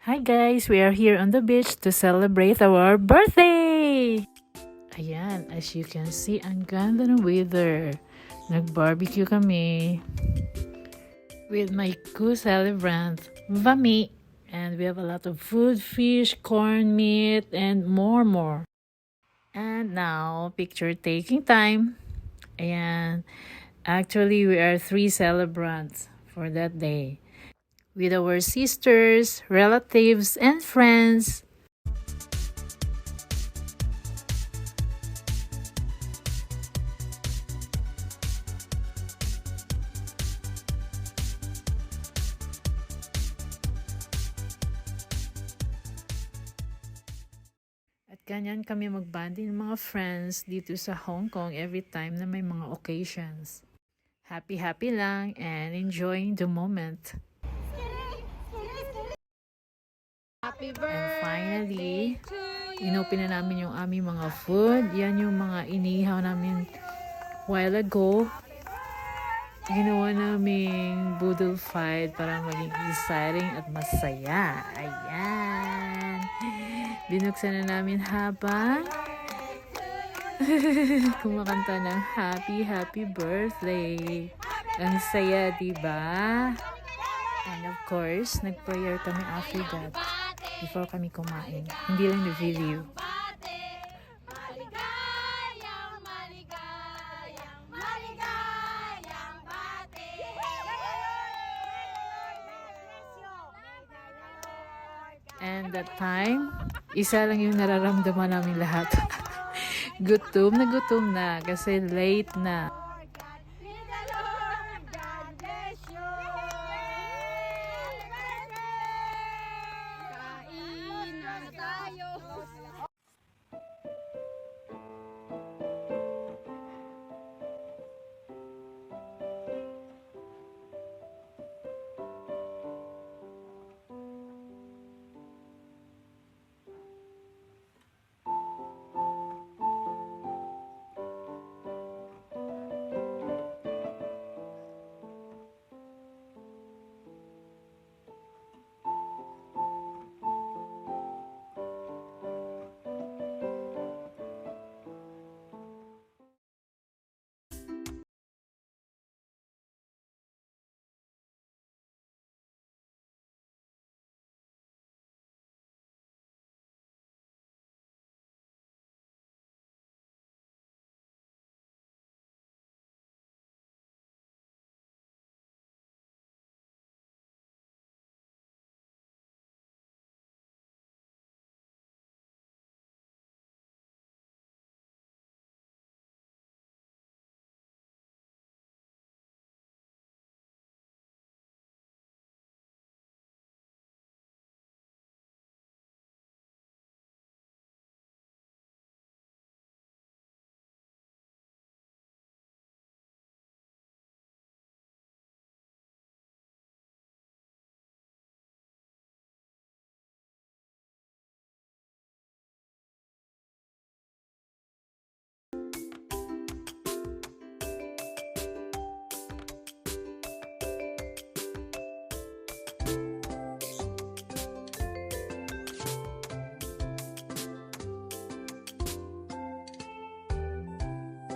Hi guys, we are here on the beach to celebrate our birthday! Ayan, as you can see, ang ganda ng weather. Nag-barbecue kami with my co-celebrant, Vami. And we have a lot of food, fish, corn meat, and more. And now, picture taking time. Ayan, actually we are 3 celebrants for that day, with our sisters, relatives, and friends. At ganyan kami magbanding ng mga friends dito sa Hong Kong every time na may mga occasions. Happy lang and enjoying the moment. Happy And birthday finally, to you. inopen na namin yung aming mga food. Yan yung mga inihaw namin while ago. Ginawa naming boodle fight para maging exciting at masaya. Ayan. Binuksan na namin habang kumakanta ng happy birthday. Ang saya, diba? And of course, nag-prayer kami after that. Before kami kumain. Hindi lang na video. And that time, isa lang yung nararamdaman namin lahat. Gutom na kasi late na. Kain na tayo.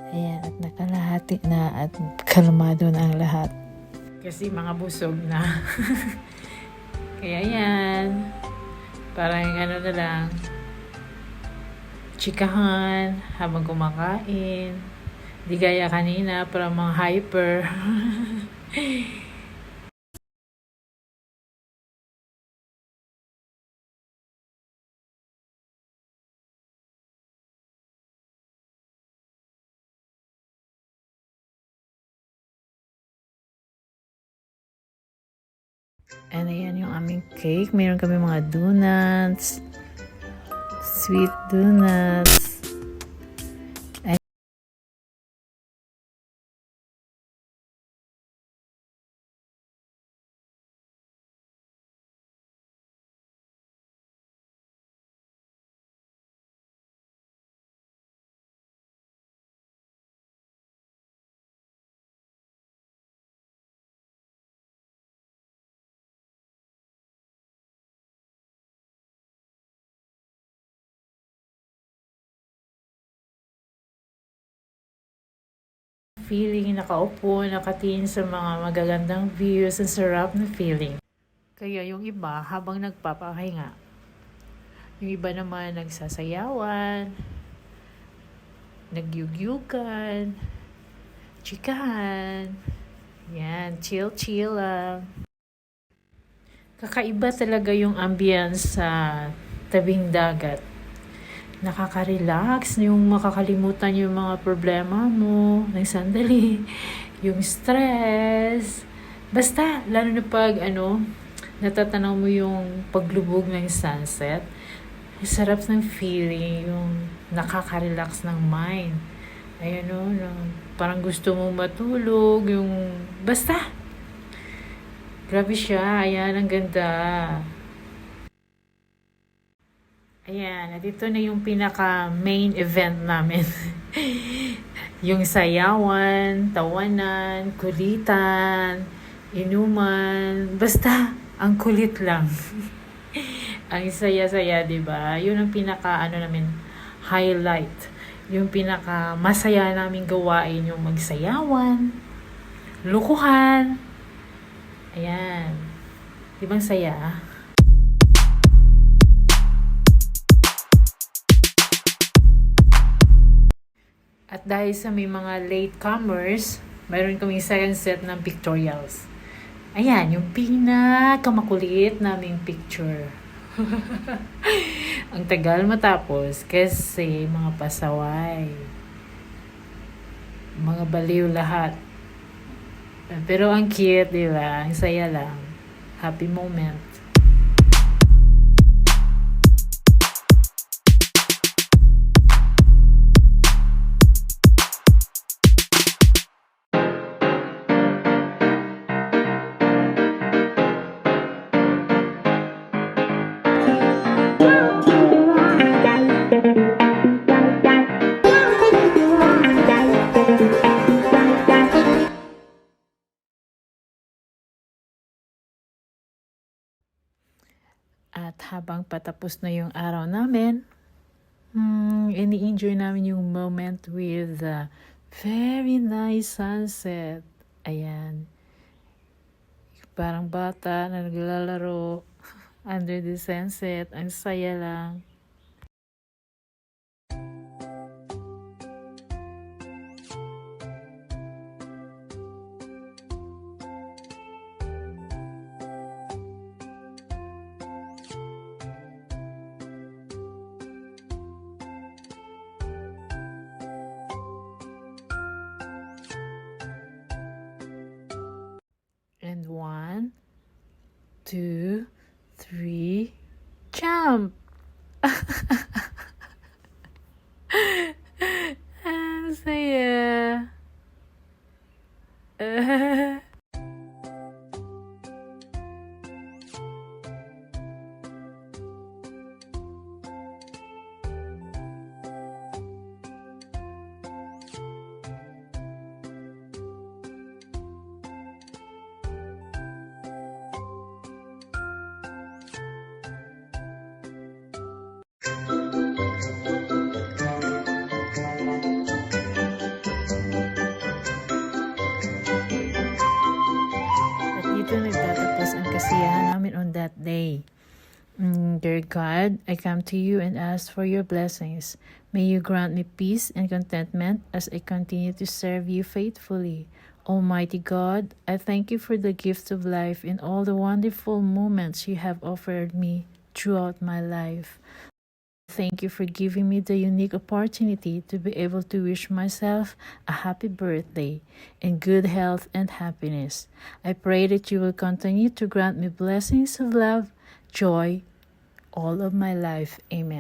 Ayan, at nakalahati na at kalmado na ang lahat. Kasi mga busog na. Kaya yan. Parang ano na lang. Chikahan habang kumakain. Di gaya kanina, parang mga hyper. And ayan yung aming cake. Meron kami mga donuts. Sweet donuts. feeling, nakaupo, nakatingin sa mga magagandang views, ang sarap na feeling. Kaya yung iba, habang nagpapahinga, yung iba naman nagsasayawan, nagyugyugan, chikahan, yan, chill-chill lang. Kakaiba talaga yung ambience sa tabing dagat. Nakaka-relax, yung makakalimutan yung mga problema mo ng sandali, yung stress. Basta, lalo na pag natatanaw mo yung paglubog ng sunset. Ang sarap ng feeling, yung nakaka-relax ng mind. Ayun parang gusto mo matulog, yung basta. Grabe siya, ayan, ang ganda. Ayan, at ito na yung pinaka main event namin. Yung sayawan, tawanan, kulitan, inuman, basta ang kulit lang. Ang saya-saya, 'di ba? Yun ang pinaka namin highlight. Yung pinaka masaya naming gawain yung magsayawan, lukuhan. Ayan. 'Di ba ang saya? At dahil sa may mga latecomers, mayroon kaming second set ng pictorials. Ayan, yung pinakamakulit naming picture. Ang tagal matapos kasi mga pasaway. Mga baliw lahat. Pero ang cute, di ba? Ang saya lang. Happy moment. At habang patapos na yung araw namin, ini-enjoy namin yung moment with the very nice sunset. Ayan. Parang bata na naglalaro under the sunset. Ang saya lang. And 1, 2, 3, jump! Ang saya. Dito nagtatapos ang kasiyahan namin on that day. Dear God, I come to you and ask for your blessings. May you grant me peace and contentment as I continue to serve you faithfully. Almighty God, I thank you for the gift of life and all the wonderful moments you have offered me throughout my life. Thank you for giving me the unique opportunity to be able to wish myself a happy birthday and good health and happiness. I pray that you will continue to grant me blessings of love, joy, all of my life. Amen.